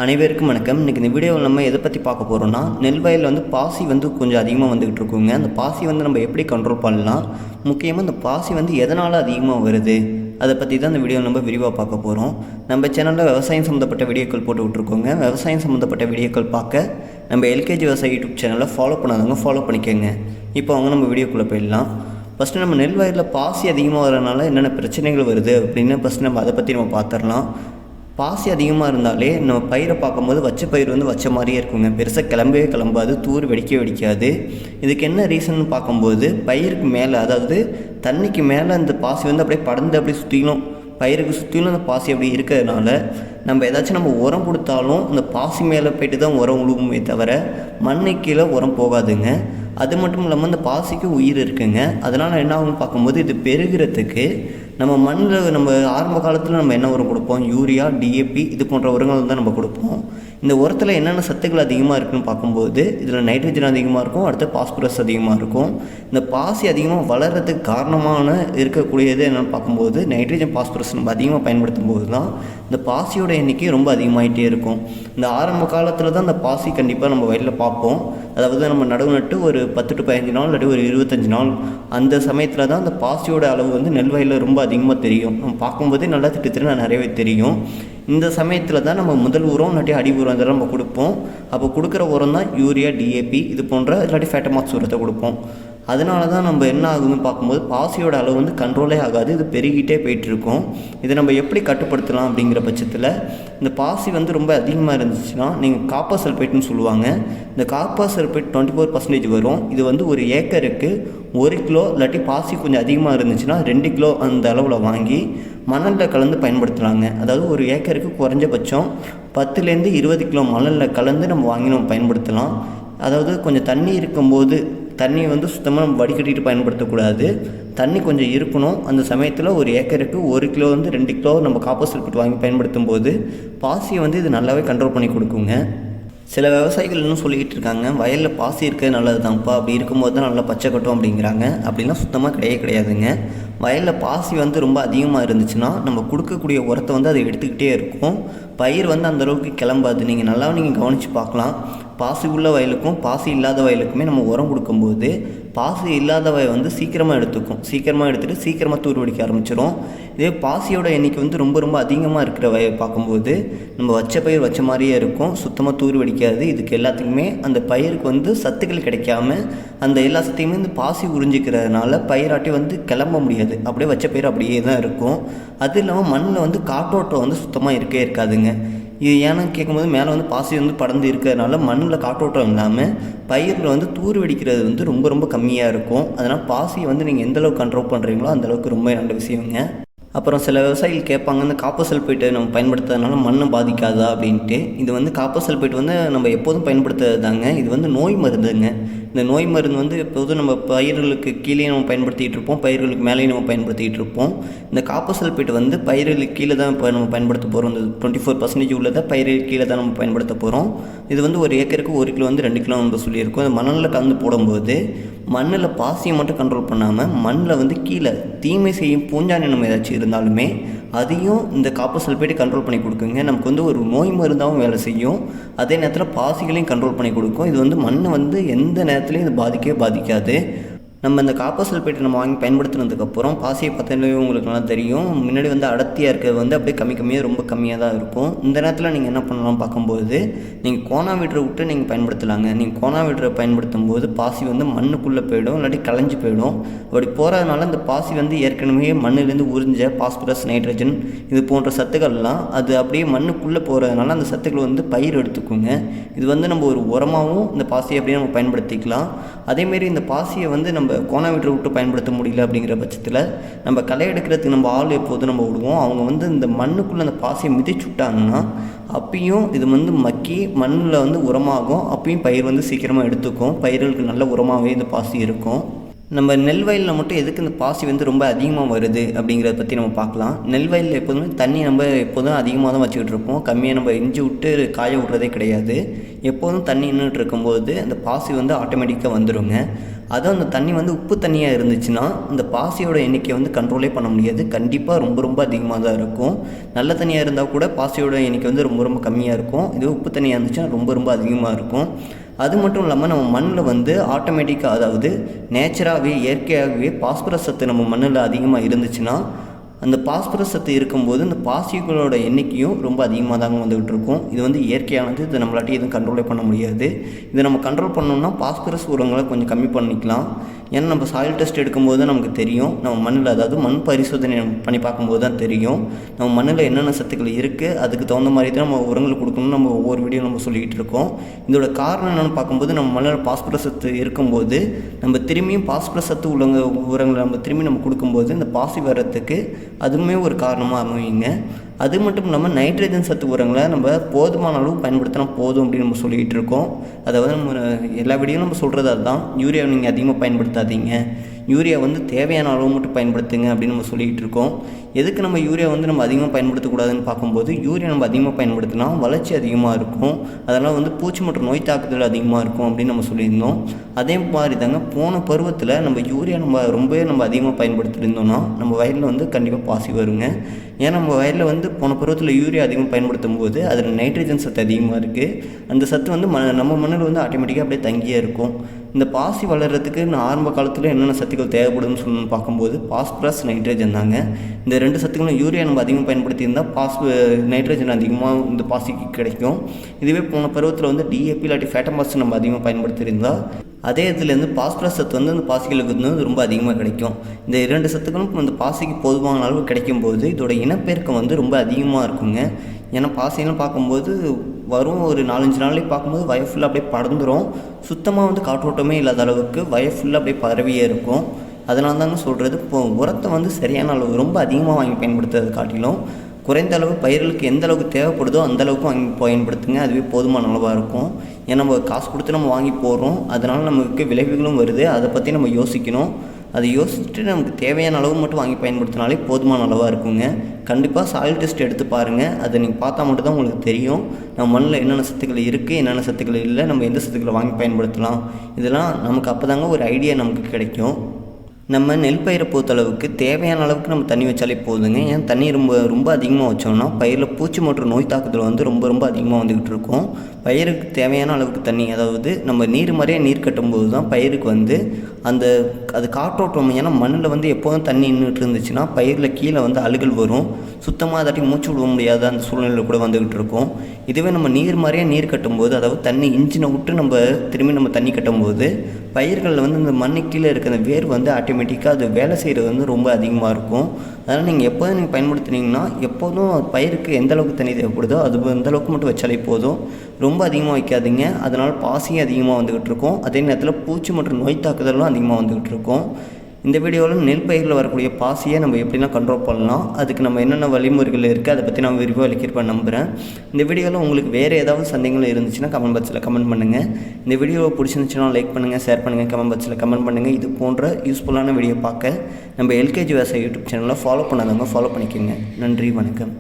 அனைவருக்கும் வணக்கம். இன்றைக்கி இந்த வீடியோவில் நம்ம எதை பற்றி பார்க்க போகிறோம்னா, நெல் வயலில் வந்து பாசி வந்து கொஞ்சம் அதிகமாக வந்துக்கிட்டு இருக்குங்க. அந்த பாசி வந்து நம்ம எப்படி கண்ட்ரோல் பண்ணலாம், முக்கியமாக இந்த பாசி வந்து எதனால் அதிகமாக வருது, அதை பற்றி தான் இந்த வீடியோ நம்ம விரிவாக பார்க்க போகிறோம். நம்ம சேனலில் விவசாயம் சம்மந்தப்பட்ட வீடியோக்கள் போட்டு விட்ருக்கோங்க. விவசாயம் சம்மந்தப்பட்ட வீடியோக்கள் பார்க்க நம்ம எல்கேஜி விவசாய யூடியூப் சேனலை ஃபாலோ பண்ணாதவங்க ஃபாலோ பண்ணிக்கோங்க. இப்போ அவங்க நம்ம வீடியோக்குள்ளே போயிடலாம். ஃபஸ்ட்டு நம்ம நெல் வயலில் பாசி அதிகமாக வரனால என்னென்ன பிரச்சனைகள் வருது அப்படின்னு ஃபஸ்ட்டு நம்ம அதை பற்றி நம்ம பார்த்துடலாம். பாசி அதிகமாக இருந்தாலே நம்ம பயிரை பார்க்கும்போது வச்ச பயிர் வந்து வச்ச மாதிரியே இருக்குங்க. பெருசாக கிளம்பாது, தூர் வெடிக்காது. இதுக்கு என்ன ரீசன் பார்க்கும்போது, பயிருக்கு மேலே, அதாவது தண்ணிக்கு மேலே அந்த பாசி வந்து அப்படியே படர்ந்து அப்படியே சுற்றிலும், பயிருக்கு சுற்றிலும் அந்த பாசி அப்படி இருக்கிறதுனால நம்ம ஏதாச்சும் நம்ம உரம் கொடுத்தாலும் அந்த பாசி மேலே போய்ட்டு தான் உரம் உழுவுமே தவிர மண்ணை கீழே உரம் போகாதுங்க. அது மட்டும் இல்லாமல் அந்த பாசிக்கு உயிர் இருக்குங்க. அதனால் என்ன ஆகும் பார்க்கும்போது, இது பெருகிறதுக்கு நம்ம மண்ணில் நம்ம ஆரம்ப காலத்தில் நம்ம என்ன உரம் கொடுப்போம், யூரியா, டிஏபி இது போன்ற உரங்கள் தான் நம்ம கொடுப்போம். இந்த உரத்தில் என்னென்ன சத்துக்கள் அதிகமாக இருக்குதுன்னு பார்க்கும்போது, இதில் நைட்ரஜன் அதிகமாக இருக்கும், அடுத்து பாஸ்பரஸ் அதிகமாக இருக்கும். இந்த பாசி அதிகமாக வளர்கிறதுக்கு காரணமான இருக்கக்கூடியது என்னென்னு பார்க்கும்போது, நைட்ரஜன், பாஸ்பரஸ் நம்ம அதிகமாக பயன்படுத்தும் போது தான் இந்த பாசியோட எண்ணிக்கை ரொம்ப அதிகமாகிட்டே இருக்கும். இந்த ஆரம்ப காலத்தில் தான் இந்த பாசி கண்டிப்பாக நம்ம வயலில் பார்ப்போம். அதாவது நம்ம நடவு நட்டு ஒரு 10 to 15 நாள் இல்லாட்டி ஒரு 25 நாள் அந்த சமயத்தில் தான் அந்த பாசியோட அளவு வந்து நெல் வயலில் ரொம்ப அதிகமாக தெரியும். நம்ம பார்க்கும்போதே நல்லா திட்டத்திட்டு நிறையவே தெரியும். இந்த சமயத்தில் தான் நம்ம முதல் உரம் இல்லாட்டி அடி உரம் இதெல்லாம் நம்ம கொடுப்போம். அப்போ கொடுக்குற உரம் தான் யூரியா, டிஏபி இது போன்ற இல்லாட்டி ஃபேட்டமாக்ஸ் உரத்தை கொடுப்போம். அதனால தான் நம்ம என்ன ஆகுதுன்னு பார்க்கும்போது பாசியோட அளவு வந்து கண்ட்ரோலே ஆகாது, இது பெருகிட்டே போயிட்டுருக்கும். இதை நம்ம எப்படி கட்டுப்படுத்தலாம் அப்படிங்கிற பட்சத்தில், இந்த பாசி வந்து ரொம்ப அதிகமாக இருந்துச்சுன்னா நீங்கள் காப்பர் சல்ஃபேட்னு சொல்லுவாங்க. இந்த காப்பர் சல்ஃபேட் 24% வரும். இது வந்து ஒரு ஏக்கருக்கு 1 கிலோ இல்லாட்டி பாசி கொஞ்சம் அதிகமாக இருந்துச்சுன்னா 2 கிலோ அந்த அளவில் வாங்கி மணலில் கலந்து பயன்படுத்தலாங்க. அதாவது ஒரு ஏக்கருக்கு குறைஞ்சபட்சம் 10 to 20 கிலோ மணலில் கலந்து நம்ம வாங்கி நம்ம பயன்படுத்தலாம். அதாவது கொஞ்சம் தண்ணி இருக்கும்போது, தண்ணி வந்து சுத்தமாக நம்ம வடிகட்டிட்டு பயன்படுத்தக்கூடாது, தண்ணி கொஞ்சம் இருக்கணும். அந்த சமயத்தில் ஒரு ஏக்கருக்கு 1 கிலோ 2 கிலோ நம்ம காப்பர் சல்ஃபேட் வாங்கி பயன்படுத்தும் போது பாசியை வந்து இது நல்லாவே கண்ட்ரோல் பண்ணி கொடுக்குங்க. சில விவசாயிகள் இன்னும் சொல்லிக்கிட்டு இருக்காங்க, வயலில் பாசி இருக்கிறது நல்லது தான்ப்பா, அப்படி இருக்கும்போது தான் நல்லா பச்சை கட்டும் அப்படிங்கிறாங்க. அப்படிலாம் சுத்தமாக கிடையாதுங்க. வயலில் பாசி வந்து ரொம்ப அதிகமாக இருந்துச்சுன்னா நம்ம கொடுக்கக்கூடிய உரத்தை வந்து அதை எடுத்துக்கிட்டே இருக்கும். பயிர் வந்து அந்தளவுக்கு கிளம்பாது. நீங்கள் கவனித்து பார்க்கலாம். பாசி உள்ள வயலுக்கும் பாசி இல்லாத வயலுக்குமே நம்ம உரம் கொடுக்கும்போது பாசி இல்லாத வயல் வந்து சீக்கிரமாக எடுத்துகிட்டு சீக்கிரமாக தூர் வெடிக்க ஆரம்பிச்சிடும். இதே பாசியோட எண்ணிக்கை வந்து ரொம்ப அதிகமாக இருக்கிற வயல் பார்க்கும்போது நம்ம வச்ச பயிர் வச்ச மாதிரியே இருக்கும், சுத்தமாக தூர் வெடிக்காது. இதுக்கு எல்லாத்துக்குமே அந்த பயிருக்கு வந்து சத்துக்கள் கிடைக்காம அந்த எல்லா சத்தையுமே இந்த பாசி உறிஞ்சிக்கிறதுனால பயிராட்டி வந்து கிளம்ப முடியாது. அப்படியே வச்ச பயிர் அப்படியே தான் இருக்கும். அது இல்லாமல் மண்ணில் வந்து காற்றோட்டம் வந்து சுத்தமாக இருக்காதுங்க. இது ஏன்னு கேட்கும்போது, மேலே வந்து பாசி வந்து படர்ந்து இருக்கிறதுனால மண்ணில் காற்றோட்டம் இல்லாமல் பயிரில் வந்து தூர் வெடிக்கிறது வந்து ரொம்ப கம்மியாக இருக்கும். அதனால் பாசியை வந்து நீங்கள் எந்தளவுக்கு கண்ட்ரோல் பண்ணுறீங்களோ அந்தளவுக்கு ரொம்ப நல்ல விஷயங்க. அப்புறம் சில விவசாயிகள் கேட்பாங்க, இந்த காப்பர் சல்ஃபேட்டு நம்ம பயன்படுத்துறதுனால மண்ணை பாதிக்காதா அப்படின்ட்டு. இது வந்து காப்பர் சல்ஃபேட் வந்து நம்ம எப்போதும் பயன்படுத்துறது தாங்க. இது வந்து நோய் மருந்துங்க. இந்த நோய் மருந்து வந்து எப்போதும் நம்ம பயிர்களுக்கு கீழே நம்ம பயன்படுத்திகிட்டு இருப்போம், பயிர்களுக்கு மேலேயும் நம்ம பயன்படுத்திகிட்டு இருப்போம். இந்த காப்பர் சல்ஃபேட் வந்து பயிர்களுக்கு கீழே தான் இப்போ நம்ம பயன்படுத்த போகிறோம். இந்த 24% உள்ளதை பயிர்களுக்கு கீழே தான் நம்ம பயன்படுத்த போகிறோம். இது வந்து ஒரு ஏக்கருக்கு 1 கிலோ 2 கிலோ நம்ம சொல்லியிருக்கோம். இந்த மணலில் கலந்து போடும்போது மண்ணில் பாசியை மட்டும் கண்ட்ரோல் பண்ணாமல் மண்ணில் வந்து கீழே தீமை செய்யும் பூஞ்சானி நம்ம ஏதாச்சும் இருந்தாலுமே அதையும் இந்த காப்பர் சல்ஃபேட்டை கண்ட்ரோல் பண்ணி கொடுக்குங்க. நமக்கு வந்து ஒரு நோய் மருந்தாகவும் வேலை செய்யும், அதே நேரத்தில் பாசிகளையும் கண்ட்ரோல் பண்ணி கொடுக்கும். இது வந்து மண்ணை வந்து எந்த நேரத்துலையும் இது பாதிக்காது. நம்ம இந்த காப்பர் சல்ஃபேட்டை நம்ம வாங்கி பயன்படுத்தினதுக்கப்புறம் பாசியை பார்த்தாலே உங்களுக்கு நல்லா தெரியும், முன்னாடி வந்து அடர்த்தியாக இருக்கிறது வந்து அப்படியே ரொம்ப கம்மியாக தான் இருக்கும். இந்த நேரத்தில் நீங்கள் என்ன பண்ணலாம் பார்க்கும்போது, நீங்கள் கோனாவீட்டரை விட்டு நீங்கள் பயன்படுத்தலாங்க. நீங்கள் கோனாவீட்டரை பயன்படுத்தும் போது பாசி வந்து மண்ணுக்குள்ளே போயிடும், இல்லாட்டி களைஞ்சு போயிடும். அப்படி போகிறதுனால இந்த பாசி வந்து ஏற்கனவே மண்ணிலேருந்து உறிஞ்ச பாஸ்பரஸ், நைட்ரஜன் இது போன்ற சத்துக்கள்லாம் அது அப்படியே மண்ணுக்குள்ளே போகிறதுனால அந்த சத்துக்கள் வந்து பயிர் எடுத்துக்குங்க. இது வந்து நம்ம ஒரு உரமாகவும் இந்த பாசியை அப்படியே நம்ம பயன்படுத்திக்கலாம். அதேமாரி இந்த பாசியை வந்து நம்ம கோனாவீட்டரை விட்டு பயன்படுத்த முடியல அப்படிங்கிற பட்சத்தில் நம்ம களை எடுக்கிறதுக்கு நம்ம ஆள் எப்போதும் நம்ம விடுவோம். அவங்க வந்து இந்த மண்ணுக்குள்ளே அந்த பாசியை மிதிச்சு விட்டாங்கன்னா அப்பயும் இது வந்து மக்கி மண்ணில் வந்து உரமாகும். அப்பயும் பயிர் வந்து சீக்கிரமாக எடுத்துக்கும். பயிர்களுக்கு நல்ல உரமாகவே இந்த பாசி இருக்கும். நம்ம நெல் வயலில் மட்டும் எதுக்கு இந்த பாசி வந்து ரொம்ப அதிகமாக வருது அப்படிங்கிறத பற்றி நம்ம பார்க்கலாம். நெல் வயலில் எப்போதுமே தண்ணி நம்ம எப்போதும் அதிகமாக தான் வச்சுக்கிட்டு இருப்போம். கம்மியாக நம்ம இஞ்சி விட்டு காய விட்றதே கிடையாது. எப்போதும் தண்ணி நின்றுட்டு இருக்கும்போது அந்த பாசி வந்து ஆட்டோமேட்டிக்காக வந்துடுங்க. அதுவும் அந்த தண்ணி வந்து உப்பு தண்ணியாக இருந்துச்சுன்னா இந்த பாசியோட எண்ணிக்கை வந்து கண்ட்ரோலே பண்ண முடியாது. கண்டிப்பாக ரொம்ப ரொம்ப அதிகமாக தான் இருக்கும். நல்ல தண்ணியாக இருந்தால் கூட பாசியோட எண்ணிக்கை வந்து ரொம்ப ரொம்ப கம்மியாக இருக்கும். இதுவே உப்பு தண்ணியாக இருந்துச்சுன்னா ரொம்ப ரொம்ப அதிகமாக இருக்கும். அது மட்டும் இல்லாமல் நம்ம மண்ணில் வந்து ஆட்டோமேட்டிக்காக, அதாவது நேச்சராகவே இயற்கையாகவே பாஸ்பரஸ் சத்து நம்ம மண்ணில் அதிகமாக இருந்துச்சுன்னா அந்த பாஸ்பரஸ் சத்து இருக்கும்போது இந்த பாசிகளோட எண்ணிக்கையும் ரொம்ப அதிகமாக தாங்க வந்துக்கிட்டு இருக்கும். இது வந்து இயற்கையானது. இதை நம்மளாட்டி எதுவும் கண்ட்ரோலே பண்ண முடியாது. இதை நம்ம கண்ட்ரோல் பண்ணோம்னா பாஸ்பரஸ் உரங்களை கொஞ்சம் கம்மி பண்ணிக்கலாம். ஏன்னா நம்ம சாயில் டெஸ்ட் எடுக்கும்போது தான் நமக்கு தெரியும். நம்ம மண்ணில், அதாவது மண் பரிசோதனை பண்ணி பார்க்கும்போது தான் தெரியும் நம்ம மண்ணில் என்னென்ன சத்துக்கள் இருக்குது. அதுக்கு தகுந்த மாதிரி தான் நம்ம உரங்கள் கொடுக்கணும்னு நம்ம ஒவ்வொரு வீடியோ நம்ம சொல்லிக்கிட்டு இருக்கோம். இதோட காரணம் என்னென்னு பார்க்கும்போது நம்ம மண்ணில் பாஸ்பரஸ் சத்து இருக்கும்போது நம்ம திரும்பியும் பாஸ்பரஸ் சத்து உள்ள உரங்களை நம்ம கொடுக்கும்போது இந்த பாசி வர்றதுக்கு அதுவுமே ஒரு காரணமாக அமையுங்க. அது மட்டும் இல்லாமல் நைட்ரஜன் சத்து உரங்களை நம்ம போதுமான அளவு பயன்படுத்தினா போதும் அப்படின்னு நம்ம சொல்லிக்கிட்டு இருக்கோம். அதாவது நம்ம எல்லா வீடியோவும் நம்ம சொல்கிறது அதுதான். யூரியாவை நீங்கள் அதிகமாக பயன்படுத்தாதீங்க, யூரியா வந்து தேவையான அளவு மட்டும் பயன்படுத்துங்க அப்படின்னு நம்ம சொல்லிக்கிட்டு இருக்கோம். எதுக்கு நம்ம யூரியா வந்து நம்ம அதிகமாக பயன்படுத்தக்கூடாதுன்னு பார்க்கும்போது, யூரியா நம்ம அதிகமாக பயன்படுத்தினா வளர்ச்சி அதிகமாக இருக்கும். அதனால் வந்து பூச்சி மற்றும் நோய் தாக்குதல் அதிகமாக இருக்கும் அப்படின்னு நம்ம சொல்லியிருந்தோம். அதே மாதிரி தாங்க போன பருவத்தில் நம்ம யூரியா ரொம்பவே அதிகமாக பயன்படுத்தியிருந்தோம்னா நம்ம வயலில் வந்து கண்டிப்பாக பாசி வருங்க. ஏன்னா நம்ம வயலில் வந்து போன பருவத்தில் யூரியா அதிகமாக பயன்படுத்தும் போது அதில் நைட்ரஜன் சத்து அதிகமாக இருக்குது. அந்த சத்து வந்து நம்ம மண்ணில் வந்து ஆட்டோமேட்டிக்காக அப்படியே தங்கியே இருக்கும். இந்த பாசி வளர்கிறதுக்கு ஆரம்ப காலத்தில் என்னென்ன சத்துக்கள் தேவைப்படுதுன்னு சொல்லணும்னு பார்க்கும்போது பாஸ்பரஸ், நைட்ரஜன் தாங்க. இந்த ரெண்டு சத்துக்களும் யூரியா நம்ம அதிகமாக பயன்படுத்தியிருந்தால் நைட்ரஜன் அதிகமாக இந்த பாசிக்கு கிடைக்கும். இதுவே போன பருவத்தில் வந்து டிஏபி இல்லாட்டி ஃபேட்டமாஸ் நம்ம அதிகமாக பயன்படுத்தியிருந்தால் அதே இதுலேருந்து பாஸ்பரஸ் சத்து வந்து அந்த பாசிகளுக்கு வந்து ரொம்ப அதிகமாக கிடைக்கும். இந்த இரண்டு சத்துக்களும் இந்த பாசிக்கு போதுமான அளவு கிடைக்கும்போது இதோட இனப்பெருக்கம் வந்து ரொம்ப அதிகமாக இருக்குங்க. ஏன்னா பாசியெல்லாம் பார்க்கும்போது வரும் ஒரு 4-5 நாள்லேயே பார்க்கும்போது வயல் ஃபுல்லாக அப்படியே படர்ந்துடும். சுத்தமாக வந்து காற்றோட்டமே இல்லாத அளவுக்கு வயல் ஃபுல்லாக அப்படியே பரவியே இருக்கும். அதனால தாங்க சொல்கிறது, இப்போ உரத்தை வந்து சரியான அளவு ரொம்ப அதிகமாக வாங்கி பயன்படுத்துறது காட்டிலும் குறைந்த அளவு பயிர்களுக்கு எந்த அளவுக்கு தேவைப்படுதோ அந்த அளவுக்கு வாங்கி பயன்படுத்துங்க. அதுவே போதுமான அளவாக இருக்கும். ஏன்னா நம்ம காசு கொடுத்து நம்ம வாங்கி போடுறோம், அதனால் நமக்கு விளைவுகளும் வருது. அதை பற்றி நம்ம யோசிக்கணும். அதை யோசிச்சுட்டு நமக்கு தேவையான அளவு மட்டும் வாங்கி பயன்படுத்தினாலே போதுமான அளவாக இருக்குங்க. கண்டிப்பாக சாயில் டெஸ்ட் எடுத்து பாருங்கள். அதை நீங்கள் பார்த்தா மட்டும் தான் உங்களுக்கு தெரியும் நம்ம மண்ணில் என்னென்ன சத்துக்கள் இருக்குது, என்னென்ன சத்துக்கள் இல்லை, நம்ம எந்த சத்துக்களை வாங்கி பயன்படுத்தலாம். இதெல்லாம் நமக்கு அப்போ தாங்க ஒரு ஐடியா நமக்கு கிடைக்கும். நம்ம நெல் பயிரை பொறுத்தளவுக்கு தேவையான அளவுக்கு நம்ம தண்ணி வச்சாலே போதுங்க. ஏன் தண்ணி ரொம்ப அதிகமாக வச்சோம்னா பயிரில் பூச்சி மற்றும் நோய் தாக்குதல் வந்து ரொம்ப அதிகமாக வந்துக்கிட்டு இருக்கும். பயிருக்கு தேவையான அளவுக்கு தண்ணி, அதாவது நம்ம நீர் மாதிரியே நீர் கட்டும்போது தான் பயிருக்கு வந்து அது காற்றோட்டம். ஏன்னா மண்ணில் வந்து எப்போதும் தண்ணி நின்றுட்டு இருந்துச்சுன்னா பயிரில் கீழே வந்து அழுகல் வரும். சுத்தமாக அதாட்டி மூச்சு விட முடியாத அந்த சூழ்நிலையில் கூட வந்துக்கிட்டு இருக்கும். இதுவே நம்ம நீர் மாதிரியே நீர் கட்டும்போது, அதாவது தண்ணி இன்ஜினை விட்டு திரும்பி தண்ணி கட்டும்போது பயிர்களில் வந்து இந்த மண்ணு கீழே இருக்கிற வேர் வந்து ஆட்டோமேட்டிக்காக அது வேலை செய்கிறது வந்து ரொம்ப அதிகமாக இருக்கும். அதனால் நீங்கள் எப்போதும் பயன்படுத்துனீங்கன்னா எப்போதும் பயிருக்கு எந்த அளவுக்கு தண்ணி தேவைப்படுதோ அது அந்த அளவுக்கு மட்டும் வச்சாலே போதும். ரொம்ப அதிகமாக வைக்காதீங்க. அதனால் பாசியும் அதிகமாக வந்துக்கிட்டு இருக்கும். அதே நேரத்தில் பூச்சி மற்றும் நோய் தாக்குதலும் அதிகமாக வந்துக்கிட்டு இருக்கும். இந்த வீடியோவில் நெல் பயிரில் வரக்கூடிய பாசியை நம்ம எப்படின்னா கண்ட்ரோல் பண்ணலாம், அதுக்கு நம்ம என்னென்ன வழிமுறைகள் இருக்குது அதை பற்றி நான் விரிவாக விளக்கியிருப்பேன் நம்புகிறேன். இந்த வீடியோவில் உங்களுக்கு வேறு ஏதாவது சந்தேகங்கள் இருந்துச்சுன்னா கமெண்ட் பாக்ஸில் கமெண்ட் பண்ணுங்கள். இந்த வீடியோவை பிடிச்சிருந்துச்சுன்னா லைக் பண்ணுங்கள், ஷேர் பண்ணுங்கள், கமெண்ட் பாக்ஸில் கமெண்ட் பண்ணுங்கள். இது போன்ற யூஸ்ஃபுல்லான வீடியோ பார்க்க நம்ம எல்கேஜி விவசாய யூடியூப் சேனலை ஃபாலோ பண்ணாதவங்க ஃபாலோ பண்ணிக்கோங்க. நன்றி, வணக்கம்.